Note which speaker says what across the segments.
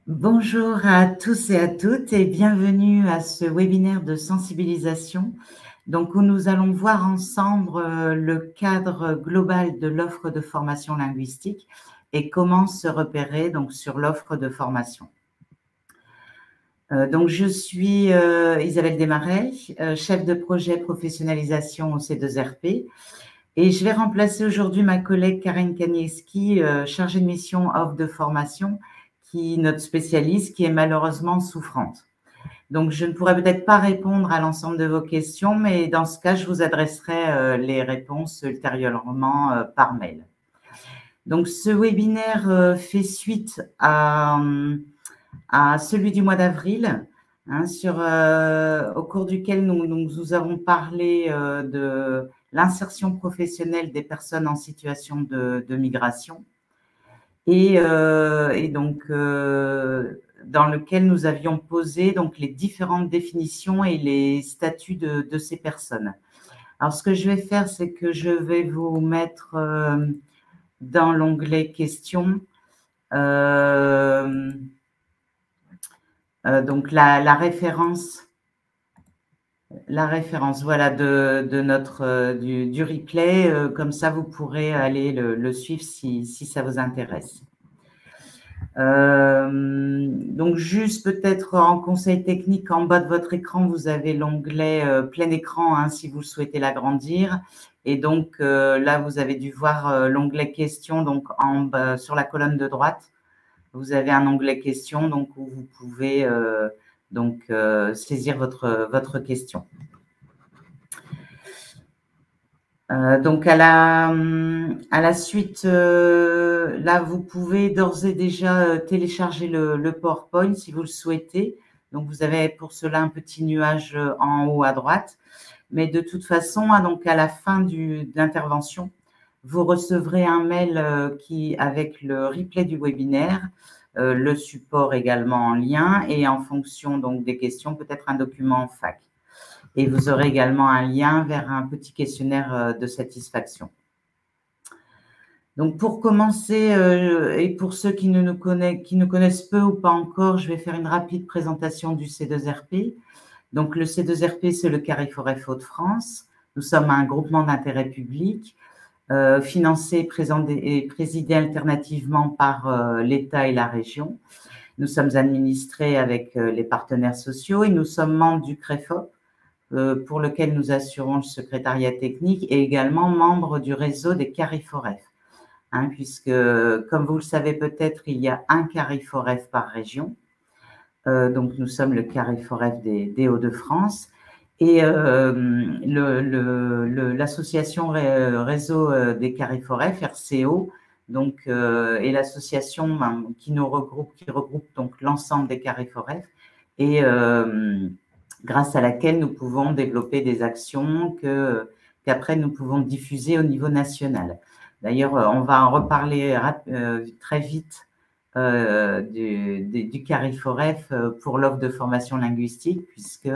Speaker 1: Bonjour à tous et à toutes et bienvenue à ce webinaire de sensibilisation où nous allons voir ensemble le cadre global de l'offre de formation linguistique et comment se repérer sur l'offre de formation. Je suis Isabelle Desmarais, chef de projet professionnalisation au C2RP et je vais remplacer aujourd'hui ma collègue Karine Kaniewski, chargée de mission offre de formation, notre spécialiste, qui est malheureusement souffrante. Donc, je ne pourrai peut-être pas répondre à l'ensemble de vos questions, mais dans ce cas, je vous adresserai les réponses ultérieurement par mail. Donc, ce webinaire fait suite à celui du mois d'avril, au cours duquel nous avons parlé de l'insertion professionnelle des personnes en situation de migration. Dans lequel nous avions posé les différentes définitions et les statuts de ces personnes. Alors, ce que je vais faire, c'est que je vais vous mettre dans l'onglet questions, la référence, voilà, du replay. Comme ça, vous pourrez aller le suivre si ça vous intéresse. Donc, juste peut-être en conseil technique, en bas de votre écran, vous avez l'onglet plein écran si vous souhaitez l'agrandir. Et donc, là, vous avez dû voir l'onglet questions. Donc, en bas, sur la colonne de droite, vous avez un onglet questions où vous pouvez saisir votre question. Donc, à la suite, là, vous pouvez d'ores et déjà télécharger le PowerPoint si vous le souhaitez. Donc, vous avez pour cela un petit nuage en haut à droite. Mais de toute façon, donc à la fin de l'intervention, vous recevrez un mail avec le replay du webinaire, le support également en lien et en fonction des questions, peut-être un document en fac. Et vous aurez également un lien vers un petit questionnaire de satisfaction. Donc, pour commencer, et pour ceux qui nous connaissent peu ou pas encore, je vais faire une rapide présentation du C2RP. Donc, le C2RP, c'est le Carrefour Hauts-de-France. Nous sommes un groupement d'intérêt public, financé et présidé alternativement par l'État et la région. Nous sommes administrés avec les partenaires sociaux et nous sommes membres du CREFOP, pour lequel nous assurons le secrétariat technique et également membre du réseau des Carrefouref, puisque, comme vous le savez peut-être, il y a un Carrefouref par région. Donc, nous sommes le Carrefouref des Hauts-de-France et l'association Réseau des Carrefouref, RCO, est l'association qui regroupe l'ensemble des Carrefouref et grâce à laquelle nous pouvons développer des actions qu'après nous pouvons diffuser au niveau national. D'ailleurs, on va en reparler très vite du Carrefouref pour l'offre de formation linguistique, puisque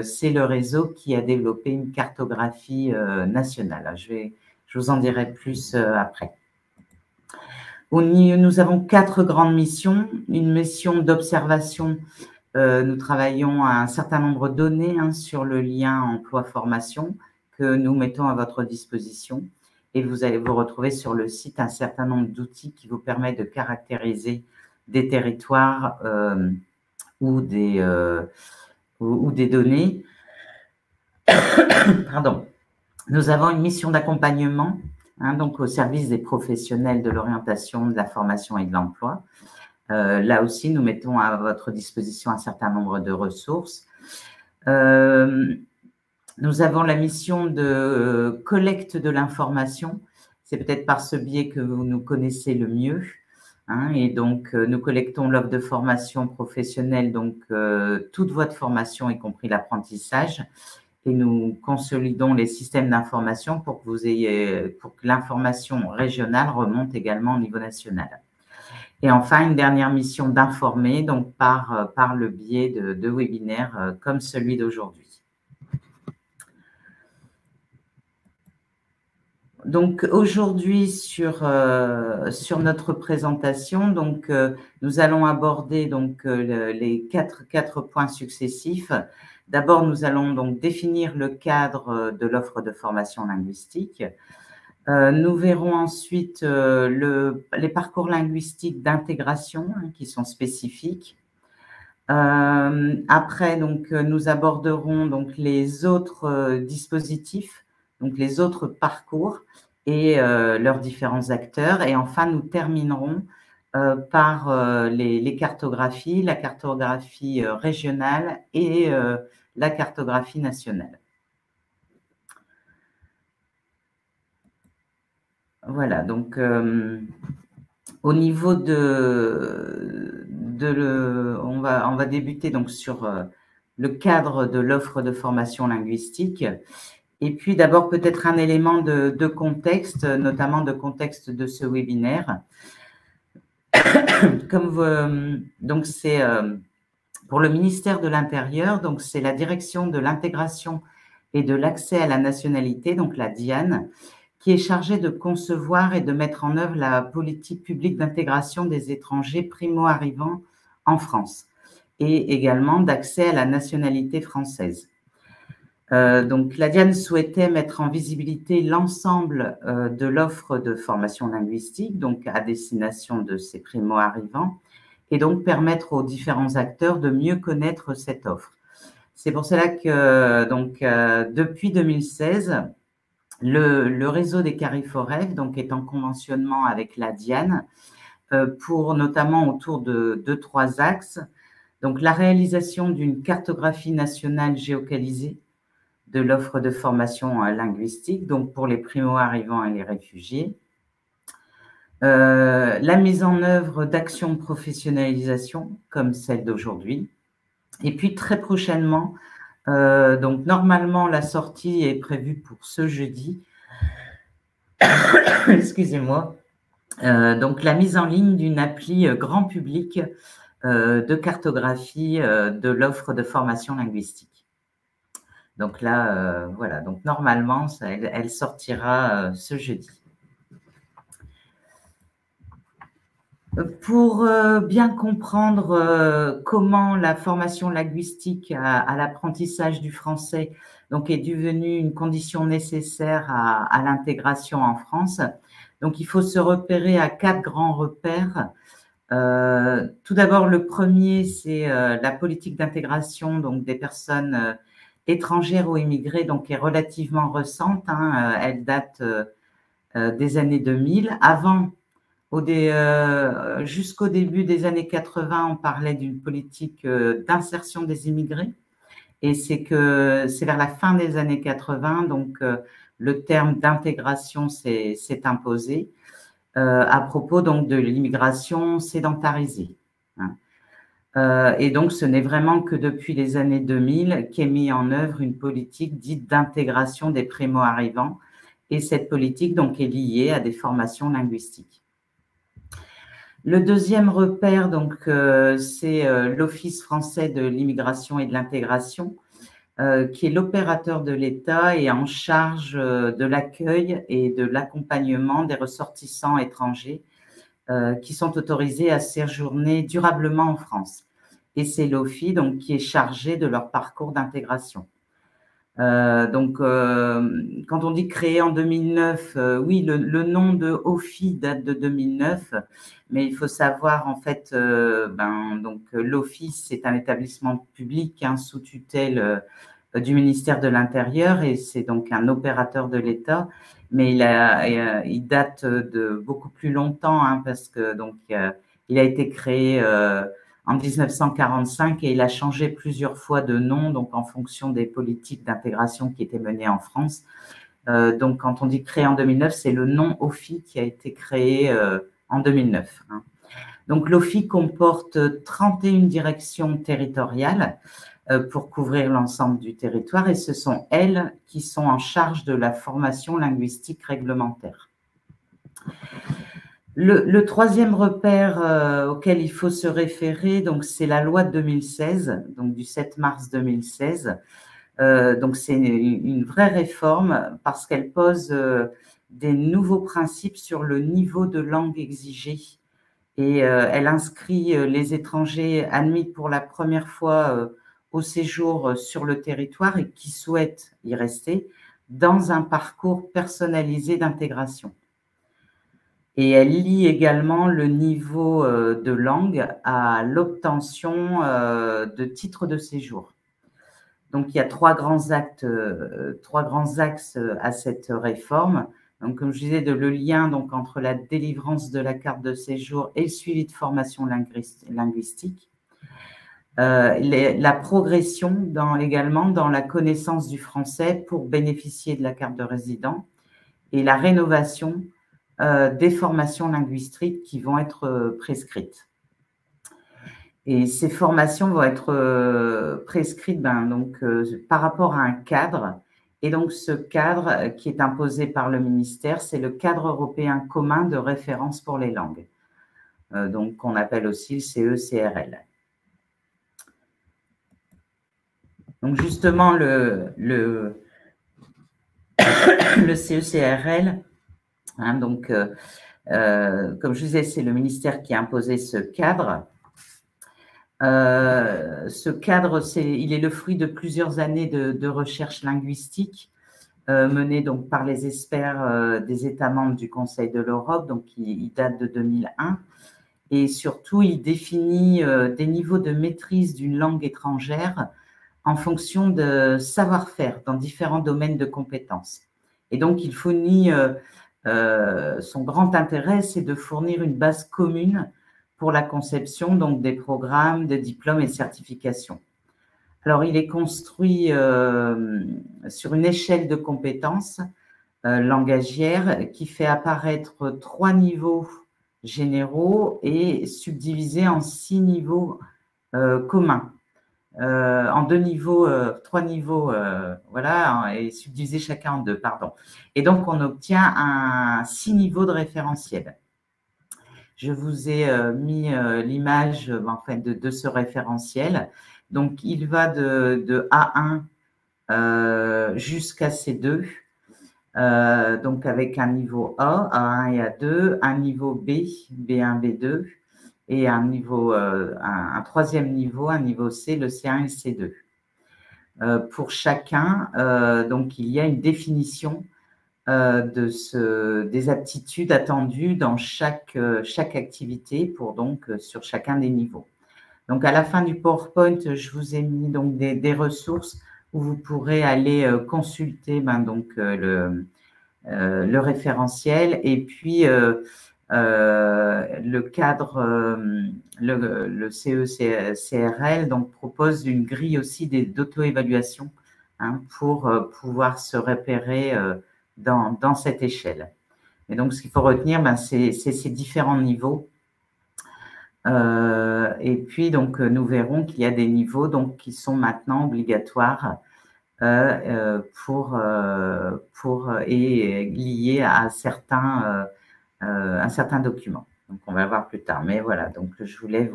Speaker 1: c'est le réseau qui a développé une cartographie nationale. Je vous en dirai plus après. Nous avons 4 grandes missions. Une mission d'observation. Nous travaillons à un certain nombre de données sur le lien emploi-formation que nous mettons à votre disposition. Et vous allez vous retrouver sur le site un certain nombre d'outils qui vous permettent de caractériser des territoires ou des données. Pardon. Nous avons une mission d'accompagnement au service des professionnels de l'orientation, de la formation et de l'emploi. Là aussi, nous mettons à votre disposition un certain nombre de ressources. Nous avons la mission de collecte de l'information. C'est peut-être par ce biais que vous nous connaissez le mieux. Et donc, nous collectons l'offre de formation professionnelle, toute votre formation, y compris l'apprentissage. Et nous consolidons les systèmes d'information pour que l'information régionale remonte également au niveau national. Et enfin, une dernière mission d'informer, par le biais de webinaires comme celui d'aujourd'hui. Donc aujourd'hui sur notre présentation, donc nous allons aborder donc les quatre points successifs. D'abord, nous allons donc définir le cadre de l'offre de formation linguistique. Nous verrons ensuite les parcours linguistiques d'intégration qui sont spécifiques. Après, donc nous aborderons donc les autres dispositifs, donc les autres parcours et leurs différents acteurs. Et enfin, nous terminerons par les cartographies, la cartographie régionale et la cartographie nationale. Voilà, donc au niveau on va débuter donc sur le cadre de l'offre de formation linguistique. Et puis d'abord peut-être un élément de contexte, notamment de contexte de ce webinaire. Donc c'est pour le ministère de l'Intérieur, donc c'est la direction de l'intégration et de l'accès à la nationalité, donc la DIAN, qui est chargée de concevoir et de mettre en œuvre la politique publique d'intégration des étrangers primo-arrivants en France et également d'accès à la nationalité française. Donc, la DIAN souhaitait mettre en visibilité l'ensemble de l'offre de formation linguistique, donc à destination de ces primo-arrivants, et donc permettre aux différents acteurs de mieux connaître cette offre. C'est pour cela que, donc, depuis 2016, le réseau des Cariforef donc est en conventionnement avec la DIAN pour notamment autour de 3 axes. Donc, la réalisation d'une cartographie nationale géocalisée de l'offre de formation linguistique, donc pour les primo-arrivants et les réfugiés. La mise en œuvre d'actions de professionnalisation comme celle d'aujourd'hui. Et puis très prochainement, donc normalement la sortie est prévue pour ce jeudi. Excusez-moi. Donc la mise en ligne d'une appli grand public de cartographie de l'offre de formation linguistique. Donc là, voilà, donc normalement, elle sortira ce jeudi. Pour bien comprendre comment la formation linguistique à l'apprentissage du français donc, est devenue une condition nécessaire à l'intégration en France, donc il faut se repérer à 4 grands repères. Tout d'abord, le premier, c'est la politique d'intégration donc des personnes étrangères ou immigrées, donc est relativement récente. Elle date des années 2000. Avant, jusqu'au début des années 80, on parlait d'une politique d'insertion des immigrés. Et c'est vers la fin des années 80, donc le terme d'intégration s'est imposé à propos donc de l'immigration sédentarisée. Et donc, ce n'est vraiment que depuis les années 2000 qu'est mise en œuvre une politique dite d'intégration des primo-arrivants. Et cette politique donc, est liée à des formations linguistiques. Le deuxième repère, donc, c'est l'Office français de l'immigration et de l'intégration, qui est l'opérateur de l'État et en charge de l'accueil et de l'accompagnement des ressortissants étrangers qui sont autorisés à séjourner durablement en France. Et c'est l'OFI donc, qui est chargé de leur parcours d'intégration. Donc, quand on dit créé en 2009, oui, le nom de OFI date de 2009, mais il faut savoir en fait, donc l'OFI c'est un établissement public sous tutelle du ministère de l'Intérieur et c'est donc un opérateur de l'État, mais il date de beaucoup plus longtemps parce que donc il a été créé en 1945 et il a changé plusieurs fois de nom, donc en fonction des politiques d'intégration qui étaient menées en France. Donc, quand on dit créé en 2009, c'est le nom OFI qui a été créé en 2009. Donc, l'OFI comporte 31 directions territoriales pour couvrir l'ensemble du territoire et ce sont elles qui sont en charge de la formation linguistique réglementaire. Le troisième repère auquel il faut se référer, donc c'est la loi de 2016, donc du 7 mars 2016. Donc c'est une vraie réforme parce qu'elle pose des nouveaux principes sur le niveau de langue exigé. Et elle inscrit les étrangers admis pour la première fois au séjour sur le territoire et qui souhaitent y rester dans un parcours personnalisé d'intégration. Et elle lie également le niveau de langue à l'obtention de titres de séjour. Donc, il y a trois grands axes à cette réforme. Donc, comme je disais, le lien donc, entre la délivrance de la carte de séjour et le suivi de formation linguistique. La progression également dans la connaissance du français pour bénéficier de la carte de résident et la rénovation des formations linguistiques qui vont être prescrites. Et ces formations vont être prescrites par rapport à un cadre. Et donc, ce cadre qui est imposé par le ministère, c'est le cadre européen commun de référence pour les langues, donc qu'on appelle aussi le CE-CRL. Donc, justement, le CE-CRL, hein, donc, comme je disais, c'est le ministère qui a imposé ce cadre. Ce cadre, il est le fruit de plusieurs années de recherche linguistique menée donc par les experts des États membres du Conseil de l'Europe, donc il date de 2001. Et surtout, il définit des niveaux de maîtrise d'une langue étrangère en fonction de savoir-faire dans différents domaines de compétences. Et donc, il fournit, son grand intérêt, c'est de fournir une base commune pour la conception donc, des programmes, de diplômes et de certifications. Alors, il est construit sur une échelle de compétences langagières qui fait apparaître 3 niveaux généraux et subdivisés en 6 niveaux communs. En 3 niveaux, voilà, et subdivisés chacun en 2, pardon. Et donc, on obtient 6 niveaux de référentiel. Je vous ai mis l'image de ce référentiel. Donc, il va de A1 jusqu'à C2, donc avec un niveau A, A1 et A2, un niveau B, B1, B2, et un troisième niveau, un niveau C, le C1 et le C2. Pour chacun, donc, il y a une définition des aptitudes attendues dans chaque activité sur chacun des niveaux. Donc, à la fin du PowerPoint, je vous ai mis donc des ressources où vous pourrez aller consulter le référentiel et puis le cadre, le CE-CRL donc propose une grille aussi d'auto-évaluation pour pouvoir se repérer dans cette échelle. Et donc, ce qu'il faut retenir, c'est ces différents niveaux. Et puis, donc, nous verrons qu'il y a des niveaux donc, qui sont maintenant obligatoires et liés à un certain document. Donc, on va le voir plus tard. Mais voilà, donc je voulais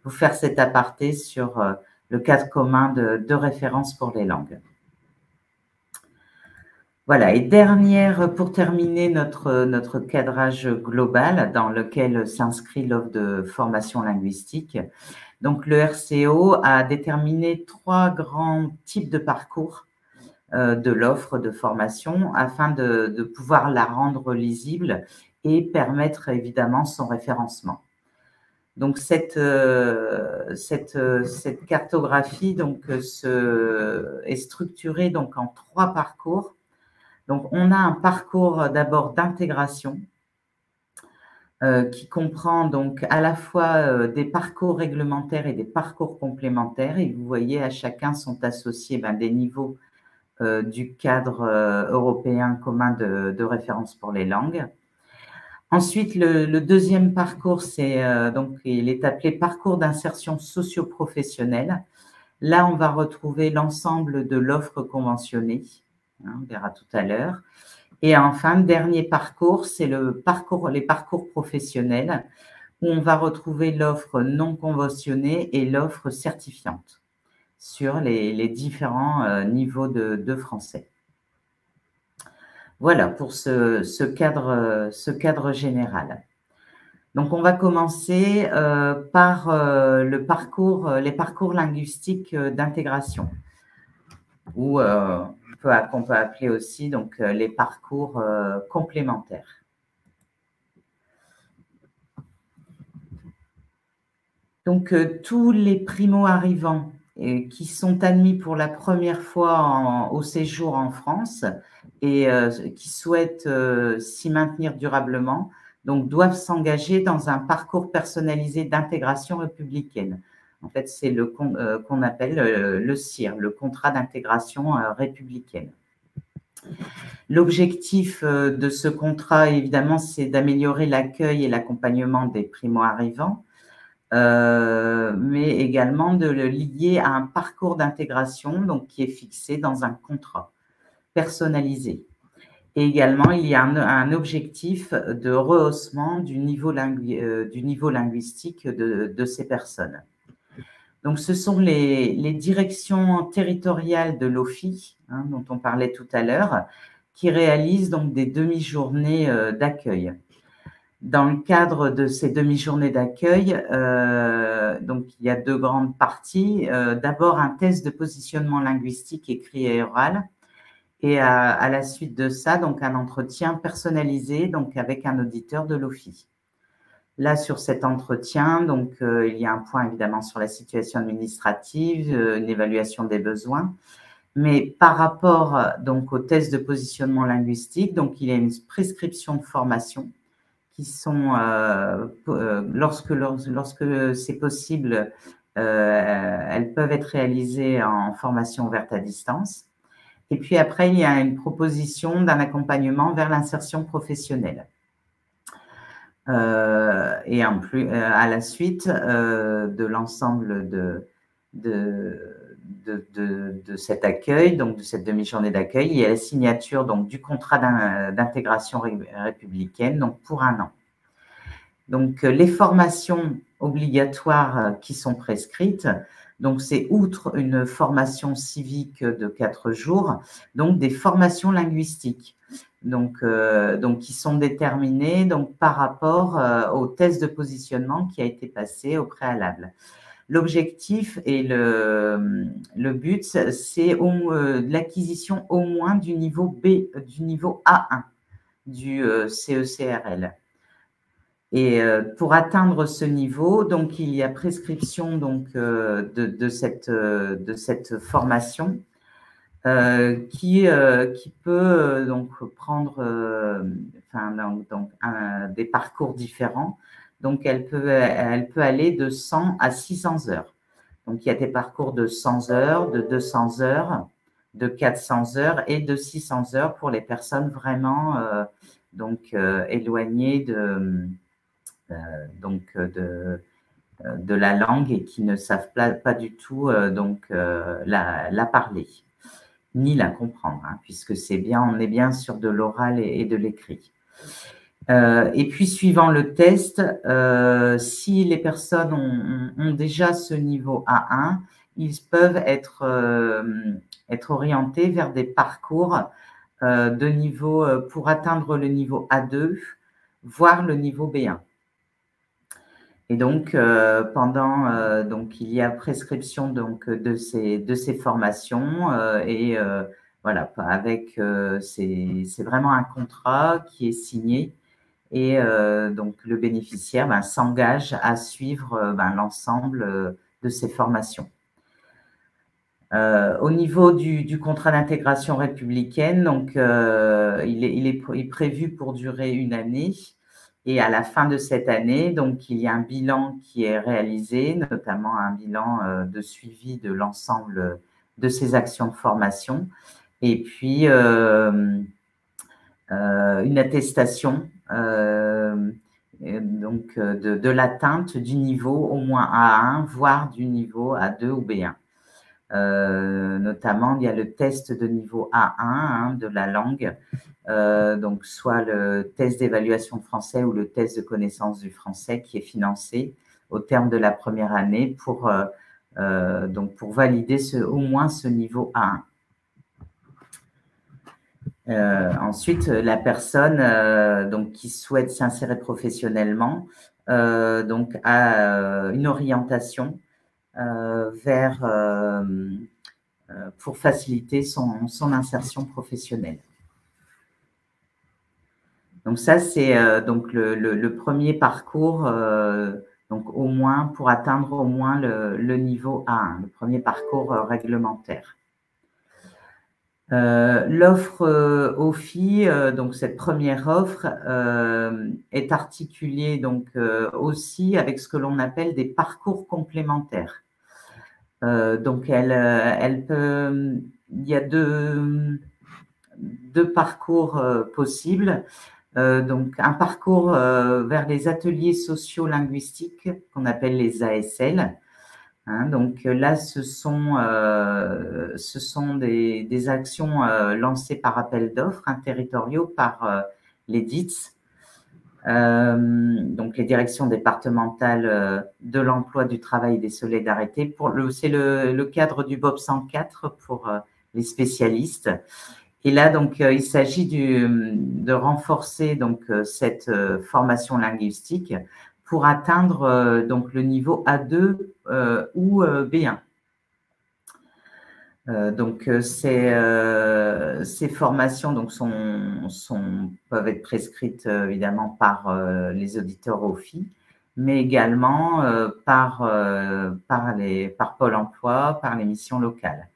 Speaker 1: vous faire cet aparté sur le cadre commun de référence pour les langues. Voilà, et dernière, pour terminer notre cadrage global dans lequel s'inscrit l'offre de formation linguistique. Donc, le RCO a déterminé 3 grands types de parcours de l'offre de formation afin de pouvoir la rendre lisible et permettre évidemment son référencement. Donc, cette cartographie donc, est structurée donc, en 3 parcours. Donc, on a un parcours d'abord d'intégration qui comprend donc à la fois des parcours réglementaires et des parcours complémentaires. Et vous voyez, à chacun sont associés des niveaux du cadre européen commun de référence pour les langues. Ensuite, le deuxième parcours, il est appelé parcours d'insertion socio-professionnelle. Là, on va retrouver l'ensemble de l'offre conventionnée. On verra tout à l'heure. Et enfin, le dernier parcours, c'est les parcours professionnels où on va retrouver l'offre non conventionnée et l'offre certifiante sur les différents niveaux de français. Voilà pour ce cadre général. Donc, on va commencer par les parcours linguistiques d'intégration, ou qu'on peut appeler aussi donc, les parcours complémentaires. Donc, tous les primo-arrivants qui sont admis pour la première fois au séjour en France et qui souhaitent s'y maintenir durablement, donc doivent s'engager dans un parcours personnalisé d'intégration républicaine. En fait, c'est qu'on appelle le CIR, le contrat d'intégration républicaine. L'objectif de ce contrat, évidemment, c'est d'améliorer l'accueil et l'accompagnement des primo-arrivants, mais également de le lier à un parcours d'intégration donc qui est fixé dans un contrat personnalisé. Et également, il y a un objectif de rehaussement du niveau linguistique de ces personnes. Donc, ce sont les directions territoriales de l'OFII, dont on parlait tout à l'heure, qui réalisent donc des demi-journées d'accueil. Dans le cadre de ces demi-journées d'accueil, donc il y a deux grandes parties. D'abord, un test de positionnement linguistique écrit et oral, et à la suite de ça, donc un entretien personnalisé donc avec un auditeur de l'OFII. Là, sur cet entretien, donc il y a un point évidemment sur la situation administrative, une évaluation des besoins. Mais par rapport donc au test de positionnement linguistique, donc il y a une prescription de formation qui sont, lorsque c'est possible, elles peuvent être réalisées en formation ouverte à distance. Et puis après, il y a une proposition d'un accompagnement vers l'insertion professionnelle. Et en plus, à la suite de l'ensemble de cet accueil, donc de cette demi-journée d'accueil, il y a la signature donc, du contrat d'intégration républicaine donc pour 1 an. Donc, les formations obligatoires qui sont prescrites, donc c'est outre une formation civique de 4 jours, donc des formations linguistiques, donc qui sont déterminées donc, par rapport au test de positionnement qui a été passé au préalable. L'objectif et le but, c'est l'acquisition au moins du niveau B, du niveau A1 du CECRL. Et pour atteindre ce niveau, donc il y a prescription donc de cette formation qui peut donc prendre des parcours différents. Donc elle peut aller de 100 à 600 heures. Donc il y a des parcours de 100 heures, de 200 heures, de 400 heures et de 600 heures pour les personnes vraiment éloignées de la langue et qui ne savent pas du tout la parler, ni la comprendre, puisque on est bien sur de l'oral et de l'écrit. Et puis, suivant le test, si les personnes ont déjà ce niveau A1, ils peuvent être orientés vers des parcours de niveau pour atteindre le niveau A2, voire le niveau B1. Et donc, donc il y a prescription donc de ces formations et voilà, avec c'est vraiment un contrat qui est signé et donc le bénéficiaire s'engage à suivre l'ensemble de ces formations. Au niveau du contrat d'intégration républicaine, donc il est prévu pour durer 1 année. Et à la fin de cette année, donc, il y a un bilan qui est réalisé, notamment un bilan de suivi de l'ensemble de ces actions de formation. Et puis, une attestation donc, de l'atteinte du niveau au moins A1, voire du niveau A2 ou B1. Notamment, il y a le test de niveau A1 de la langue, donc soit le test d'évaluation de français ou le test de connaissance du français qui est financé au terme de la première année pour valider au moins ce niveau A1. Ensuite, la personne donc, qui souhaite s'insérer professionnellement donc, a une orientation pour faciliter son insertion professionnelle. Donc ça, c'est donc le premier parcours, donc au moins pour atteindre au moins le niveau A1, le premier parcours réglementaire. L'offre aux filles, donc cette première offre, est articulée donc aussi avec ce que l'on appelle des parcours complémentaires. Donc il y a deux parcours possibles. Donc un parcours vers les ateliers socio-linguistiques qu'on appelle les ASL. Hein, donc là, ce sont des actions lancées par appel d'offres territoriaux par les DITS, donc les directions départementales de l'emploi, du travail et des solidarités. C'est le cadre du BOP 104 pour les spécialistes. Et là, donc, il s'agit de renforcer donc cette formation linguistique pour atteindre donc le niveau A2 ou B1. Donc, ces formations donc, peuvent être prescrites évidemment par les auditeurs OFII, mais également par Pôle emploi, par les missions locales.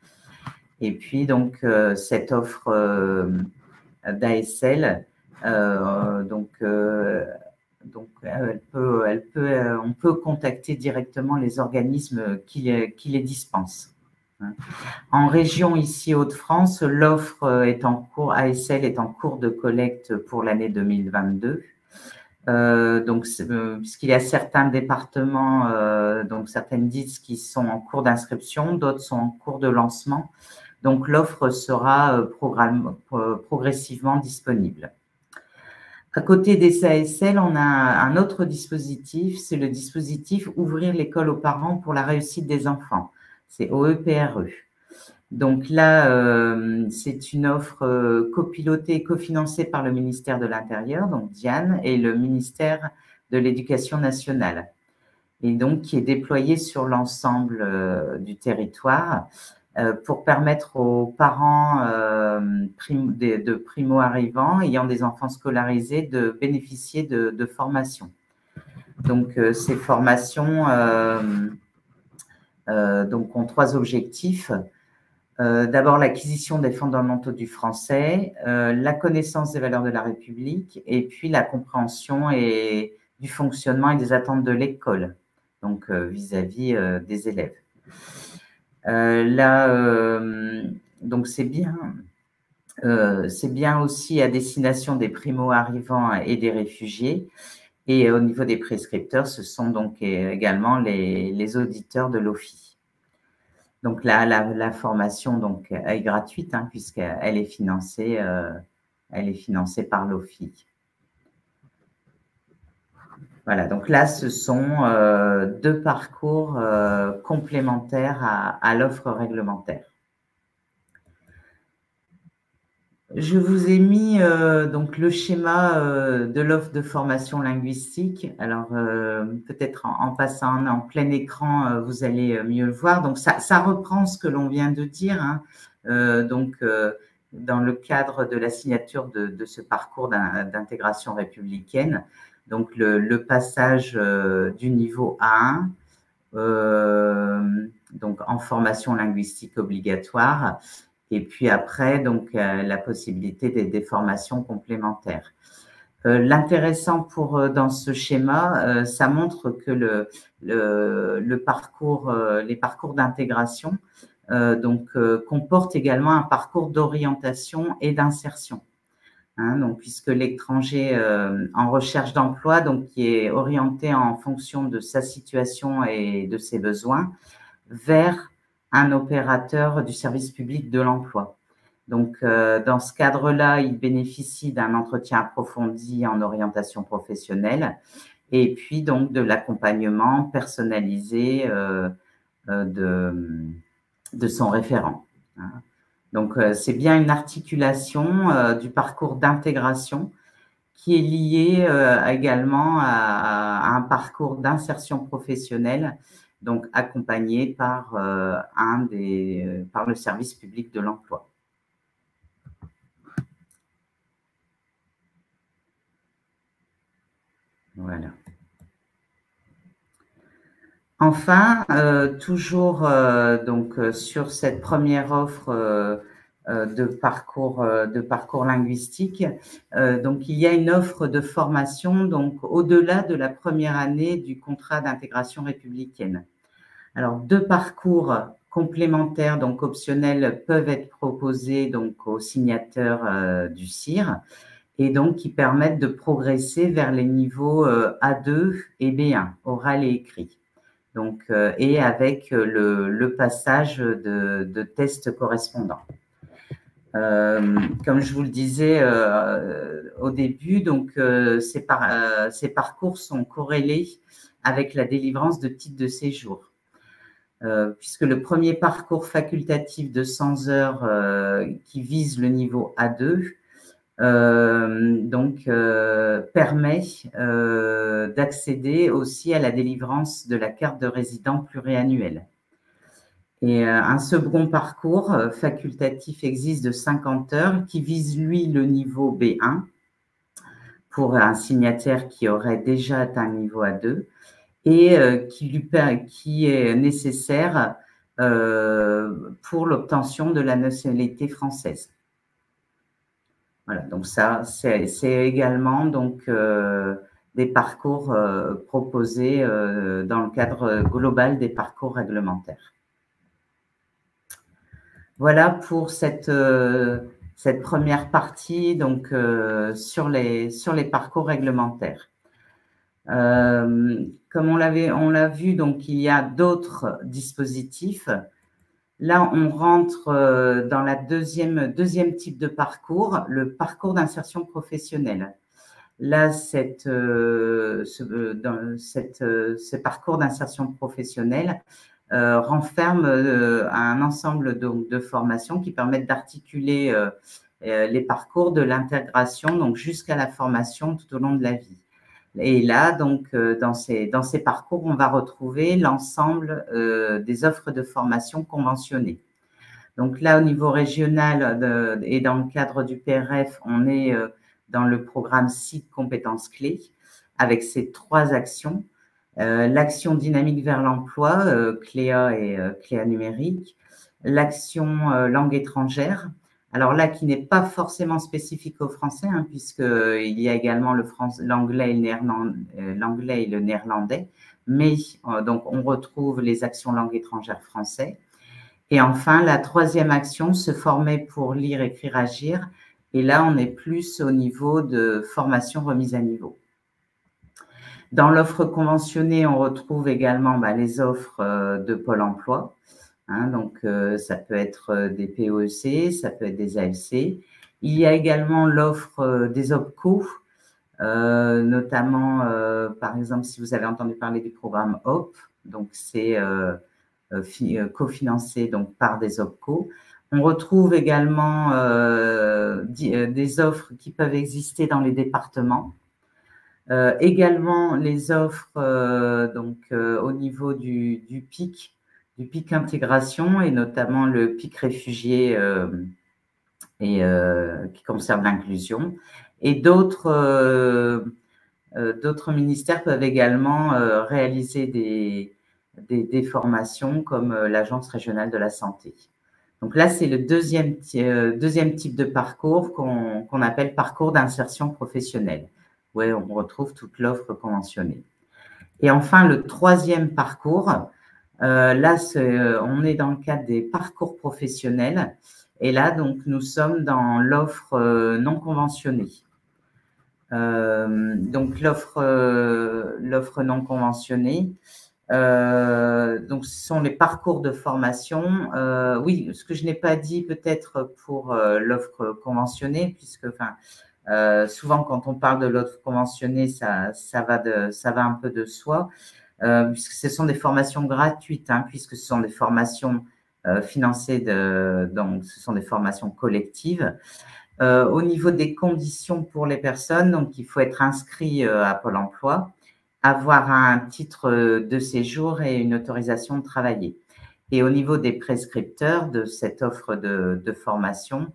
Speaker 1: Et puis, donc, cette offre d'ASL, on peut contacter directement les organismes qui les dispensent. En région, ici, Hauts-de-France, l'offre est en cours, ASL est en cours de collecte pour l'année 2022. Puisqu'il y a certains départements, donc certaines DITS qui sont en cours d'inscription, d'autres sont en cours de lancement. Donc, l'offre sera progressivement disponible. À côté des ASL, on a un autre dispositif, c'est le dispositif Ouvrir l'école aux parents pour la réussite des enfants. C'est OEPRE. Donc là, c'est une offre copilotée et cofinancée par le ministère de l'Intérieur, donc Diane, et le ministère de l'Éducation nationale. Et donc, qui est déployée sur l'ensemble du territoire pour permettre aux parents de primo-arrivants ayant des enfants scolarisés de bénéficier de formations. Donc, ces formations donc, ont 3 objectifs. D'abord, l'acquisition des fondamentaux du français, la connaissance des valeurs de la République et puis la compréhension du fonctionnement et des attentes de l'école, donc vis-à-vis des élèves. Donc c'est bien aussi à destination des primo-arrivants et des réfugiés. Et au niveau des prescripteurs, ce sont donc également les auditeurs de l'OFII. Donc la formation donc, est gratuite hein, puisqu'elle est financée par l'OFII. Voilà, donc là, ce sont 2 parcours complémentaires à l'offre réglementaire. Je vous ai mis donc le schéma de l'offre de formation linguistique. Alors, peut-être en passant en plein écran, vous allez mieux le voir. Donc, ça reprend ce que l'on vient de dire. Hein. Dans le cadre de la signature de ce parcours d'intégration républicaine, donc le passage du niveau A1, donc en formation linguistique obligatoire, et puis après, donc, la possibilité des formations complémentaires. L'intéressant dans ce schéma, ça montre que les parcours d'intégration comportent également un parcours d'orientation et d'insertion. Hein, donc, puisque l'étranger en recherche d'emploi, donc qui est orienté en fonction de sa situation et de ses besoins, vers un opérateur du service public de l'emploi. Donc, dans ce cadre-là, il bénéficie d'un entretien approfondi en orientation professionnelle et puis donc de l'accompagnement personnalisé de son référent. Hein. Donc, c'est bien une articulation du parcours d'intégration qui est lié également à un parcours d'insertion professionnelle, donc accompagné par, par le service public de l'emploi. Voilà. Enfin, toujours sur cette première offre de parcours linguistique, donc il y a une offre de formation donc au-delà de la première année du contrat d'intégration républicaine. Alors, 2 parcours complémentaires, donc optionnels, peuvent être proposés donc aux signataires du CIR et donc qui permettent de progresser vers les niveaux A2 et B1, oral et écrit. Donc, et avec le passage de tests correspondants. Comme je vous le disais au début, donc ces parcours sont corrélés avec la délivrance de titres de séjour. Puisque le premier parcours facultatif de 100 heures qui vise le niveau A2 permet d'accéder aussi à la délivrance de la carte de résident pluriannuelle. Et un second parcours facultatif existe de 50 heures qui vise, lui, le niveau B1 pour un signataire qui aurait déjà atteint un niveau A2 et qui est nécessaire pour l'obtention de la nationalité française. Voilà, donc ça, c'est également donc, des parcours proposés dans le cadre global des parcours réglementaires. Voilà pour cette première partie donc, sur les parcours réglementaires. Comme on l'a vu, donc il y a d'autres dispositifs. Là, on rentre dans la deuxième type de parcours, le parcours d'insertion professionnelle. Là, ce parcours d'insertion professionnelle renferme un ensemble donc, de formations qui permettent d'articuler les parcours de l'intégration donc jusqu'à la formation tout au long de la vie. Et là, donc, dans ces parcours, on va retrouver l'ensemble des offres de formation conventionnées. Donc là, au niveau régional et dans le cadre du PRF, on est dans le programme CID compétences clés avec ces 3 actions. L'action dynamique vers l'emploi, CLEA et CLEA numérique. L'action langue étrangère. Alors là, qui n'est pas forcément spécifique au français, hein, puisqu'il y a également l'anglais et le néerlandais, mais donc on retrouve les actions langue étrangère français. Et enfin, la 3e action, se former pour lire, écrire, agir. Et là, on est plus au niveau de formation remise à niveau. Dans l'offre conventionnée, on retrouve également les offres de Pôle emploi. Hein, donc, ça peut être des POEC, ça peut être des ALC. Il y a également l'offre des OPCO, notamment, par exemple, si vous avez entendu parler du programme HOP, donc c'est cofinancé donc, par des OPCO. On retrouve également des offres qui peuvent exister dans les départements. Également, les offres au niveau du PIC intégration et notamment le PIC réfugié qui concerne l'inclusion. Et d'autres ministères peuvent également réaliser des formations comme l'Agence régionale de la santé. Donc là, c'est le deuxième type de parcours qu'on appelle parcours d'insertion professionnelle, où on retrouve toute l'offre conventionnée. Et enfin, le 3e parcours, là, on est dans le cadre des parcours professionnels. Et là, donc, nous sommes dans l'offre non conventionnée. Donc, l'offre non conventionnée, donc, ce sont les parcours de formation. Oui, ce que je n'ai pas dit peut-être pour l'offre conventionnée, puisque souvent, quand on parle de l'offre conventionnée, ça va un peu de soi. Puisque ce sont des formations gratuites, hein, puisque ce sont des formations financées donc ce sont des formations collectives. Au niveau des conditions pour les personnes, donc il faut être inscrit à Pôle emploi, avoir un titre de séjour et une autorisation de travailler. Et au niveau des prescripteurs de cette offre de formation,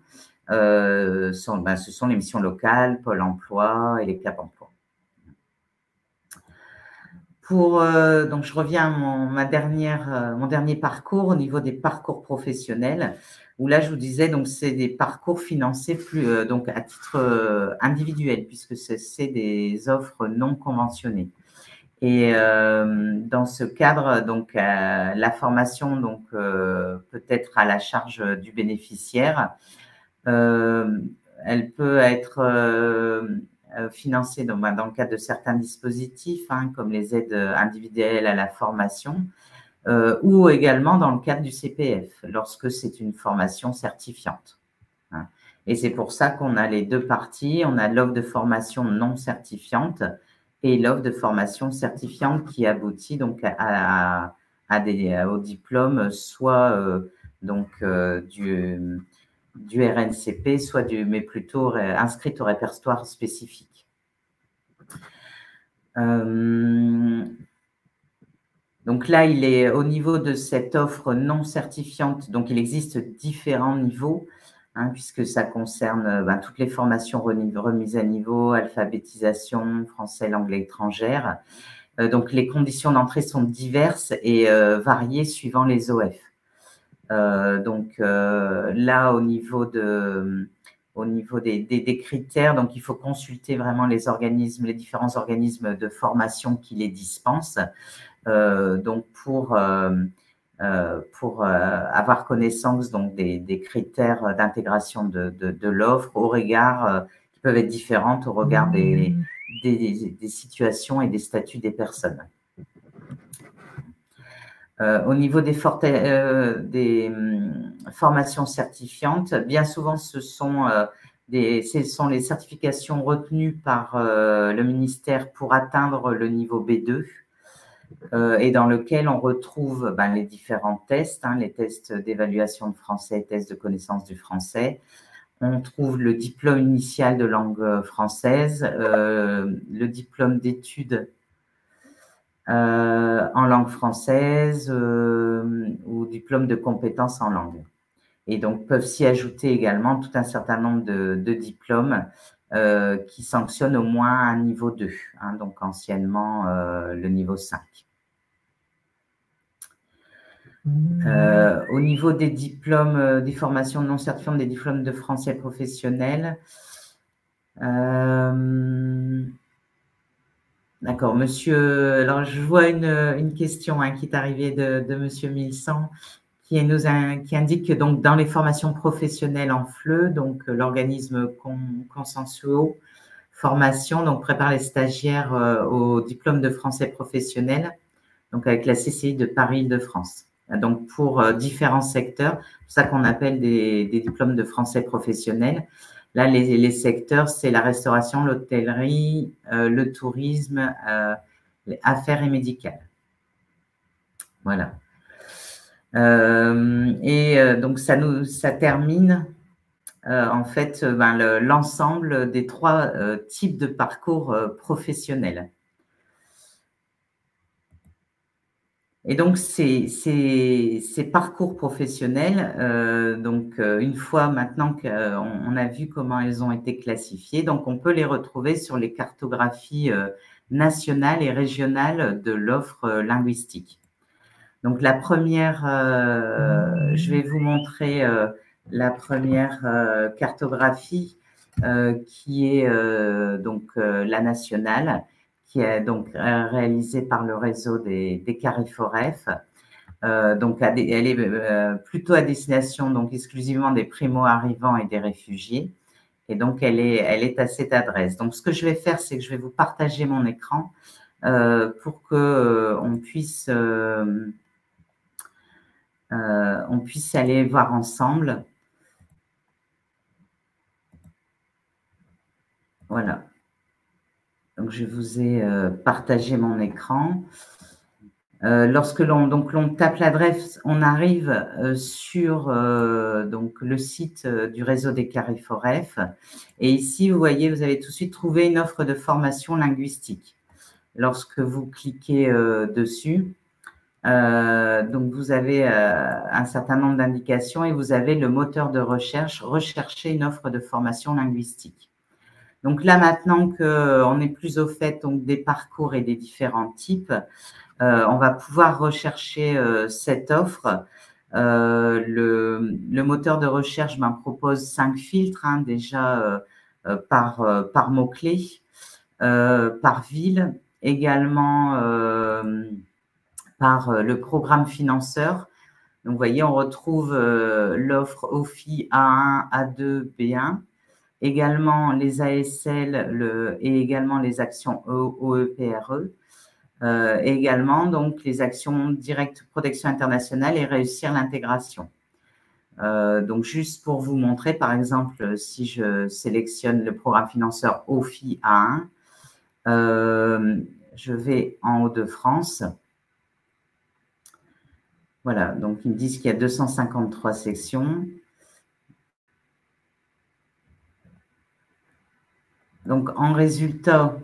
Speaker 1: ce sont les missions locales, Pôle emploi et les Cap emploi. Donc je reviens à mon dernier parcours au niveau des parcours professionnels, où là je vous disais, donc c'est des parcours financés donc à titre individuel, puisque c'est des offres non conventionnées. Et dans ce cadre, donc la formation donc peut être à la charge du bénéficiaire. Elle peut être financée dans le cadre de certains dispositifs, comme les aides individuelles à la formation, ou également dans le cadre du CPF, lorsque c'est une formation certifiante. Et c'est pour ça qu'on a les deux parties. On a l'offre de formation non certifiante et l'offre de formation certifiante qui aboutit donc au diplôme soit du RNCP, mais plutôt inscrite au répertoire spécifique. Donc là, il est au niveau de cette offre non certifiante. Donc, il existe différents niveaux, puisque ça concerne toutes les formations remises à niveau, alphabétisation, français, langue étrangère. Donc, les conditions d'entrée sont diverses et variées suivant les OF. Là, au niveau des critères, donc il faut consulter vraiment les différents organismes de formation qui les dispensent. Donc pour avoir connaissance donc des critères d'intégration de l'offre au regard qui peuvent être différentes au regard des situations et des statuts des personnes. Au niveau des formations certifiantes, bien souvent ce sont les certifications retenues par le ministère pour atteindre le niveau B2. Et dans lequel on retrouve les différents tests, les tests d'évaluation de français, tests de connaissance du français. On trouve le diplôme initial de langue française, le diplôme d'études en langue française ou diplôme de compétences en langue. Et donc, peuvent s'y ajouter également tout un certain nombre de diplômes qui sanctionnent au moins un niveau 2, donc anciennement le niveau 5. Au niveau des diplômes, des formations non certifiantes, des diplômes de français professionnel, d'accord, monsieur. Alors, je vois une question qui est arrivée de monsieur Milsan qui indique que donc dans les formations professionnelles en FLE, donc l'organisme Consensuo Formation, donc prépare les stagiaires au diplôme de français professionnel, donc avec la CCI de Paris-Île-de-France. Donc pour différents secteurs, c'est ça qu'on appelle des diplômes de français professionnel. Là, les secteurs, c'est la restauration, l'hôtellerie, le tourisme, les affaires et médicales. Voilà. Donc, ça termine en fait l'ensemble des 3 types de parcours professionnels. Et donc, ces parcours professionnels, une fois maintenant qu'on a vu comment ils ont été classifiés, donc on peut les retrouver sur les cartographies nationales et régionales de l'offre linguistique. Donc, la première, je vais vous montrer la première cartographie qui est la nationale, qui est donc réalisée par le réseau des Carrefouref. Donc, elle est plutôt à destination donc exclusivement des primo-arrivants et des réfugiés. Et donc, elle est à cette adresse. Donc, ce que je vais faire, c'est que je vais vous partager mon écran pour que on puisse aller voir ensemble. Voilà. Donc, je vous ai partagé mon écran. Lorsque l'on tape l'adresse, on arrive sur donc le site du réseau des Cariforef. Et ici, vous voyez, vous avez tout de suite trouvé une offre de formation linguistique. Lorsque vous cliquez dessus, donc vous avez un certain nombre d'indications et vous avez le moteur de recherche, rechercher une offre de formation linguistique. Donc là, maintenant qu'on est plus au fait donc, des parcours et des différents types, on va pouvoir rechercher cette offre. Le moteur de recherche propose 5 filtres, hein, déjà par mots-clés, par ville, également par le programme financeur. Donc, vous voyez, on retrouve l'offre OFI A1, A2, B1, également les ASL et également les actions OEPRE. Et également donc les actions directes protection internationale et réussir l'intégration. Donc juste pour vous montrer, par exemple, si je sélectionne le programme financeur OFI A1, je vais en Hauts-de-France. Voilà, donc ils me disent qu'il y a 253 sections. Donc en résultat,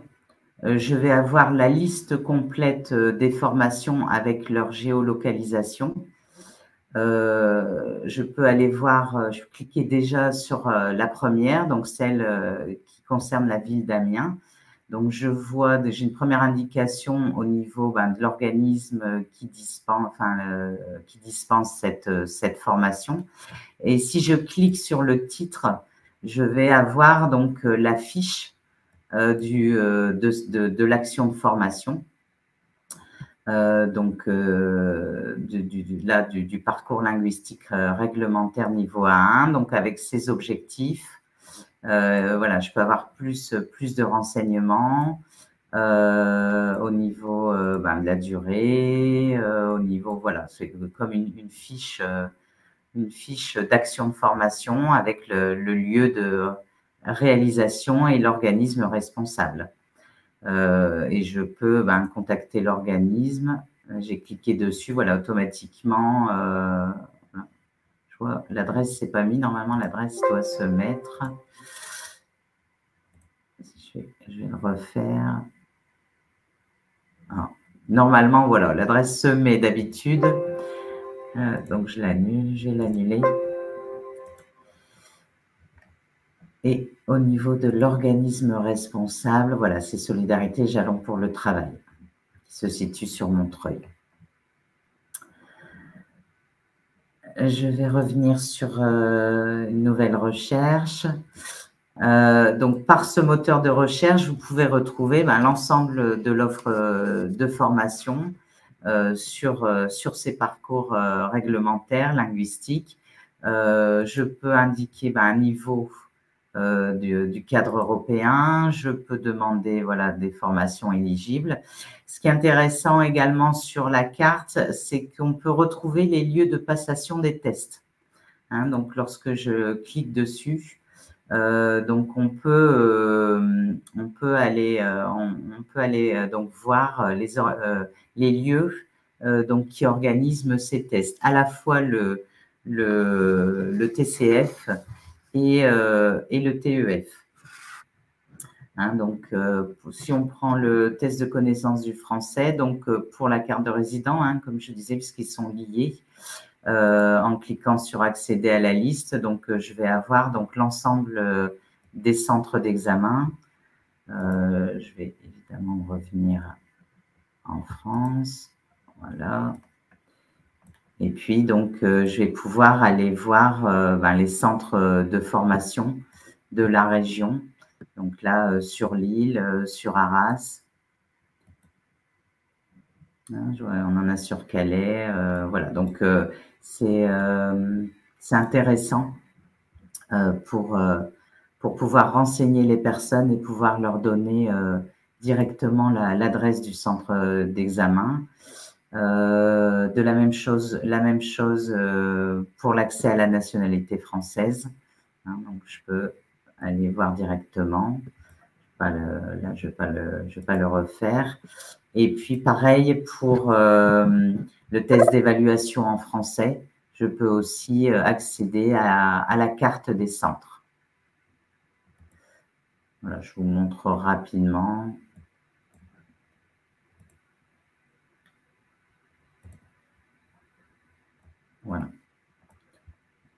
Speaker 1: je vais avoir la liste complète des formations avec leur géolocalisation. Je peux aller voir, je cliquais déjà sur la première, donc celle qui concerne la ville d'Amiens. Donc, je vois, j'ai une première indication au niveau de l'organisme qui dispense cette formation. Et si je clique sur le titre, je vais avoir donc la fiche de l'action de formation. Du parcours linguistique réglementaire niveau A1, donc avec ses objectifs. Voilà, je peux avoir plus de renseignements au niveau de la durée, au niveau, voilà, c'est comme une fiche d'action de formation avec le lieu de réalisation et l'organisme responsable. Et je peux contacter l'organisme. J'ai cliqué dessus, voilà, automatiquement. Je vois, l'adresse s'est pas mise. Normalement, l'adresse doit se mettre. Je vais le refaire. Alors, normalement, voilà, l'adresse se met d'habitude. Donc, je l'annule, je vais l'annuler. Et au niveau de l'organisme responsable, voilà, c'est Solidarité Jalons pour le travail, qui se situe sur Montreuil. Je vais revenir sur une nouvelle recherche. Donc, par ce moteur de recherche, vous pouvez retrouver l'ensemble de l'offre de formation sur ces parcours réglementaires, linguistiques. Je peux indiquer un niveau du cadre européen. Je peux demander voilà, des formations éligibles. Ce qui est intéressant également sur la carte, c'est qu'on peut retrouver les lieux de passation des tests. Hein, donc, lorsque je clique dessus, donc on peut aller donc voir les lieux donc qui organisent ces tests, à la fois le TCF et le TEF. Hein, donc, si on prend le test de connaissance du français, donc pour la carte de résident, hein, comme je disais, puisqu'ils sont liés, en cliquant sur accéder à la liste, donc je vais avoir donc l'ensemble des centres d'examen. Je vais évidemment revenir en France, voilà. Et puis donc je vais pouvoir aller voir les centres de formation de la région. Donc là sur Lille, sur Arras. On en a sur Calais, voilà. Donc c'est intéressant pour pouvoir renseigner les personnes et pouvoir leur donner directement l'adresse du centre d'examen. De la même chose pour l'accès à la nationalité française. Hein, donc je peux aller voir directement. Là, je vais pas le refaire. Et puis, pareil pour le test d'évaluation en français, je peux aussi accéder à la carte des centres. Voilà, je vous montre rapidement. Voilà.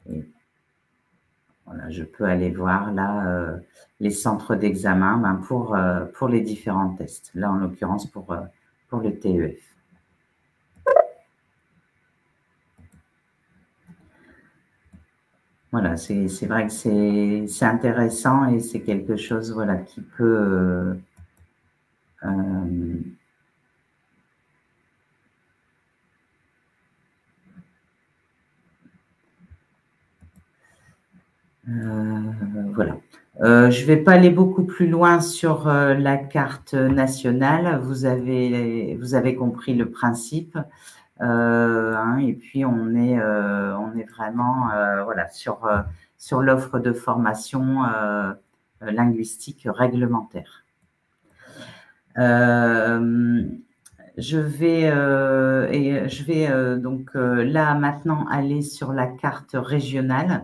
Speaker 1: Et voilà, je peux aller voir là les centres d'examen pour les différents tests. Là, en l'occurrence, pour le TEF. Voilà, c'est vrai que c'est intéressant et c'est quelque chose voilà, qui peut voilà. Je ne vais pas aller beaucoup plus loin sur la carte nationale. Vous avez compris le principe. Et puis, on est vraiment voilà, sur l'offre de formation linguistique réglementaire. Je vais donc là maintenant aller sur la carte régionale.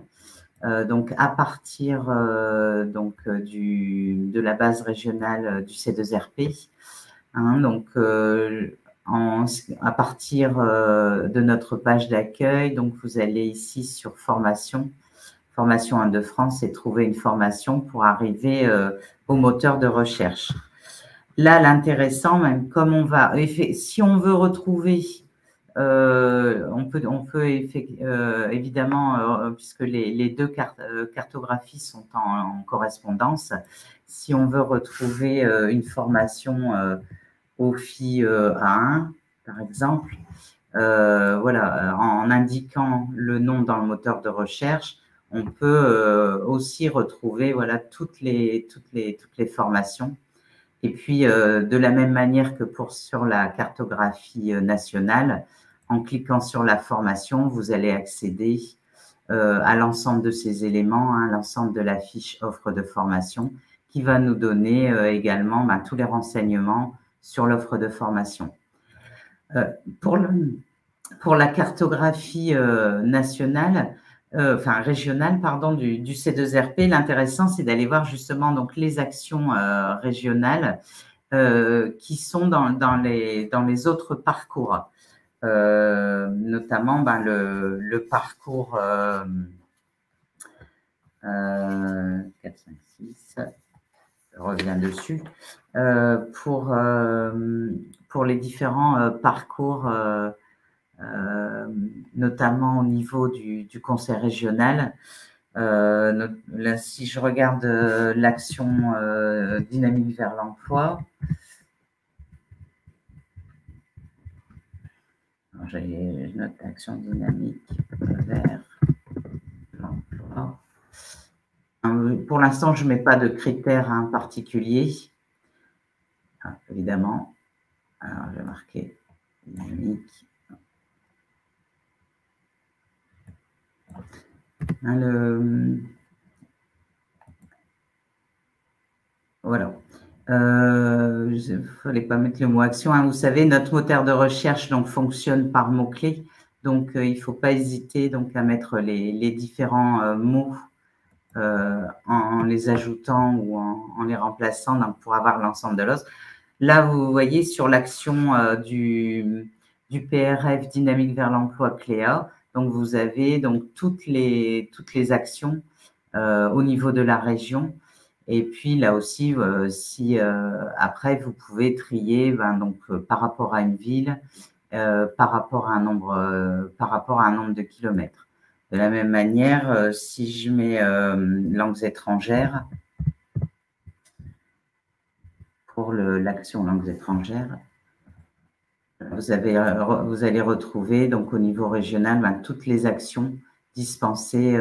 Speaker 1: Donc à partir de la base régionale du C2RP. Donc à partir de notre page d'accueil, donc vous allez ici sur formation 1 de France et trouver une formation pour arriver au moteur de recherche. Là, l'intéressant, même comme on va, si on veut retrouver, on peut évidemment, puisque les deux cartographies sont en correspondance, si on veut retrouver une formation OFI A1, par exemple, voilà, en indiquant le nom dans le moteur de recherche, on peut aussi retrouver voilà, toutes les formations. Et puis, de la même manière que sur la cartographie nationale, en cliquant sur la formation, vous allez accéder à l'ensemble de ces éléments, l'ensemble de la fiche offre de formation, qui va nous donner également tous les renseignements sur l'offre de formation. Pour la cartographie nationale, régionale, pardon, du C2RP, l'intéressant, c'est d'aller voir justement donc les actions régionales qui sont dans les autres parcours, notamment le parcours 4, 5, 6, je reviens dessus, pour les différents parcours notamment au niveau du conseil régional. Là, si je regarde l'action dynamique vers l'emploi, je note action dynamique vers l'emploi. Pour l'instant, je ne mets pas de critères particuliers. Évidemment. Alors, je vais marquer dynamique. Voilà. Il ne fallait pas mettre le mot action. Vous savez, notre moteur de recherche donc, fonctionne par mots-clés. Donc, il ne faut pas hésiter donc, à mettre les différents mots en les ajoutant ou en les remplaçant donc, pour avoir l'ensemble de l'os. Là, vous voyez sur l'action du PRF dynamique vers l'emploi Cléa. Donc, vous avez donc, toutes les actions au niveau de la région. Et puis, là aussi, si après, vous pouvez trier donc, par rapport à une ville, par rapport à un nombre de kilomètres. De la même manière, si je mets langues étrangères, pour l'action langues étrangères, vous allez retrouver donc au niveau régional toutes les actions dispensées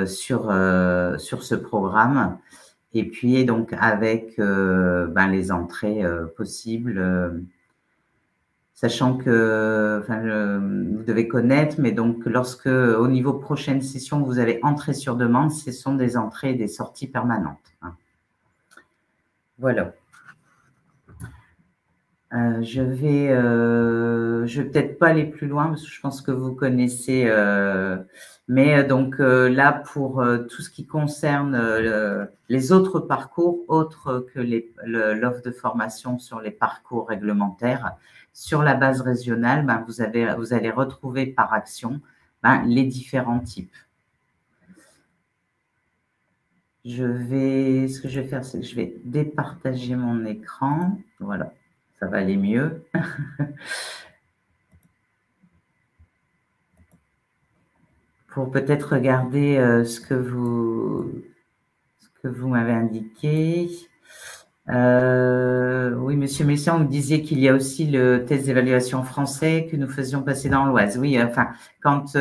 Speaker 1: sur ce programme et puis donc avec les entrées possibles, sachant que vous devez connaître, mais donc lorsque au niveau prochaine session vous avez entrée sur demande, ce sont des entrées et des sorties permanentes. Voilà. Je vais peut-être pas aller plus loin parce que je pense que vous connaissez, mais donc là pour tout ce qui concerne les autres parcours autres que l'offre de formation sur les parcours réglementaires, sur la base régionale, ben, vous allez retrouver par action ben, les différents types. Ce que je vais faire, c'est que je vais départager mon écran. Voilà, ça va aller mieux. Pour peut-être regarder ce que vous m'avez indiqué. Oui, Monsieur Messiaen, vous disiez qu'il y a aussi le test d'évaluation français que nous faisions passer dans l'Oise. Oui, enfin, quand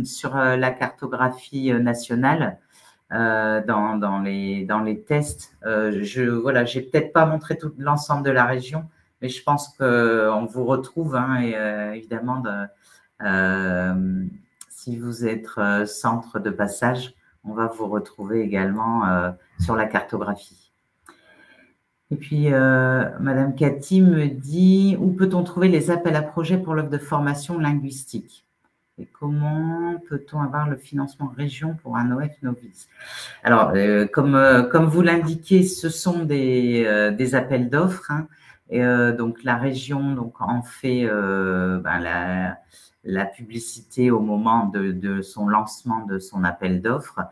Speaker 1: sur la cartographie nationale, dans les tests, voilà, j'ai peut-être pas montré tout l'ensemble de la région, mais je pense qu'on vous retrouve, hein, et, évidemment, si vous êtes centre de passage, on va vous retrouver également sur la cartographie. Et puis, Madame Cathy me dit, où peut-on trouver les appels à projets pour l'offre de formation linguistique? Et comment peut-on avoir le financement région pour un OF novice? Alors, comme vous l'indiquez, ce sont des appels d'offres, hein, et donc la région donc, en fait ben, la publicité au moment de son lancement de son appel d'offres,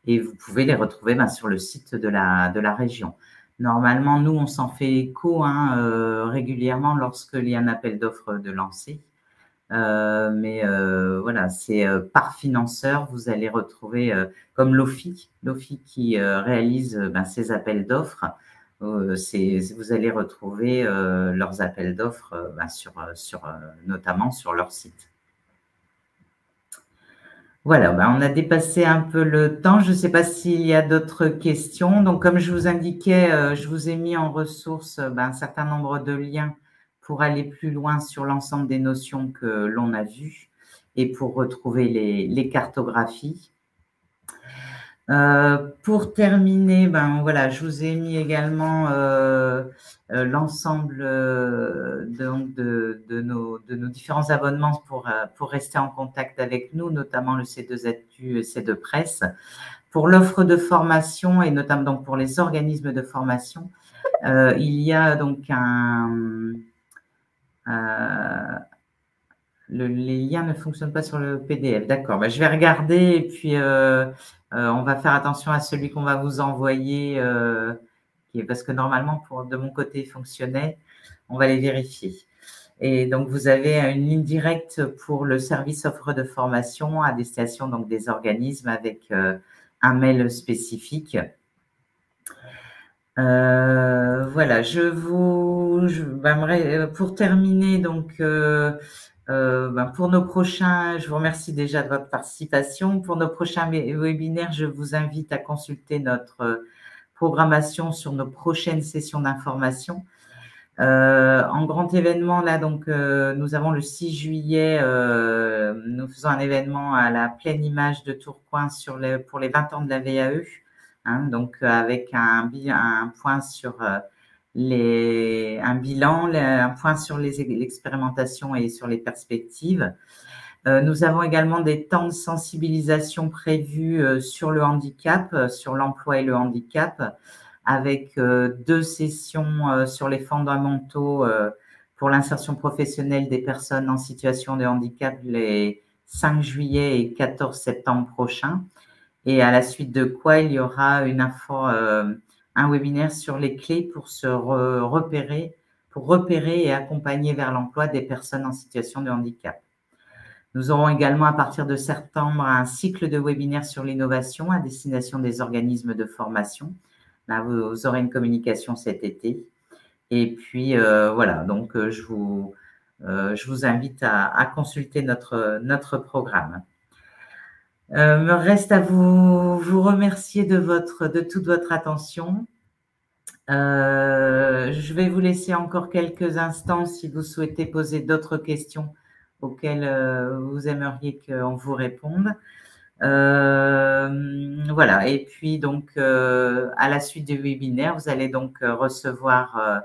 Speaker 1: et vous pouvez les retrouver ben, sur le site de la région. Normalement, nous, on s'en fait écho hein, régulièrement lorsqu'il y a un appel d'offres de lancer. Mais voilà, c'est par financeur, vous allez retrouver comme l'OFI qui réalise ben, ces appels d'offres. Vous allez retrouver leurs appels d'offres ben, notamment sur leur site. Voilà, ben on a dépassé un peu le temps. Je ne sais pas s'il y a d'autres questions. Donc, comme je vous indiquais, je vous ai mis en ressource ben, un certain nombre de liens pour aller plus loin sur l'ensemble des notions que l'on a vues et pour retrouver les cartographies. Pour terminer, ben voilà, je vous ai mis également l'ensemble de nos différents abonnements pour rester en contact avec nous, notamment le C2Actu et C2 Presse. Pour l'offre de formation et notamment donc pour les organismes de formation, il y a donc les liens ne fonctionnent pas sur le PDF. D'accord, ben, je vais regarder et puis on va faire attention à celui qu'on va vous envoyer, parce que normalement, de mon côté, il fonctionnait. On va les vérifier. Et donc, vous avez une ligne directe pour le service offre de formation à destination donc, des organismes avec un mail spécifique. Voilà, pour terminer, donc, ben pour nos prochains, je vous remercie déjà de votre participation. Pour nos prochains webinaires, je vous invite à consulter notre programmation sur nos prochaines sessions d'information. En grand événement, là, donc, nous avons le 6 juillet, nous faisons un événement à la Pleine Image de Tourcoing pour les 20 ans de la VAE, hein, donc avec un point sur un bilan, un point sur l'expérimentation et sur les perspectives. Nous avons également des temps de sensibilisation prévus sur le handicap, sur l'emploi et le handicap, avec 2 sessions sur les fondamentaux pour l'insertion professionnelle des personnes en situation de handicap les 5 juillet et 14 septembre prochains. Et à la suite de quoi, il y aura un webinaire sur les clés pour repérer et accompagner vers l'emploi des personnes en situation de handicap. Nous aurons également à partir de septembre un cycle de webinaires sur l'innovation à destination des organismes de formation. Là, vous aurez une communication cet été. Et puis, voilà, donc je vous invite à consulter notre programme. Me reste à vous remercier de toute votre attention. Je vais vous laisser encore quelques instants si vous souhaitez poser d'autres questions auxquelles vous aimeriez qu'on vous réponde. Voilà, et puis donc à la suite du webinaire, vous allez donc recevoir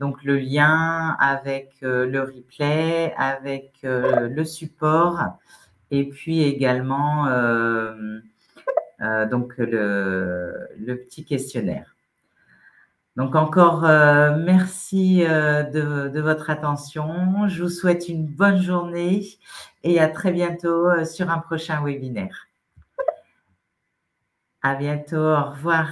Speaker 1: donc le lien avec le replay, avec le support et puis également donc le petit questionnaire. Donc encore merci de votre attention. Je vous souhaite une bonne journée et à très bientôt sur un prochain webinaire. À bientôt, au revoir.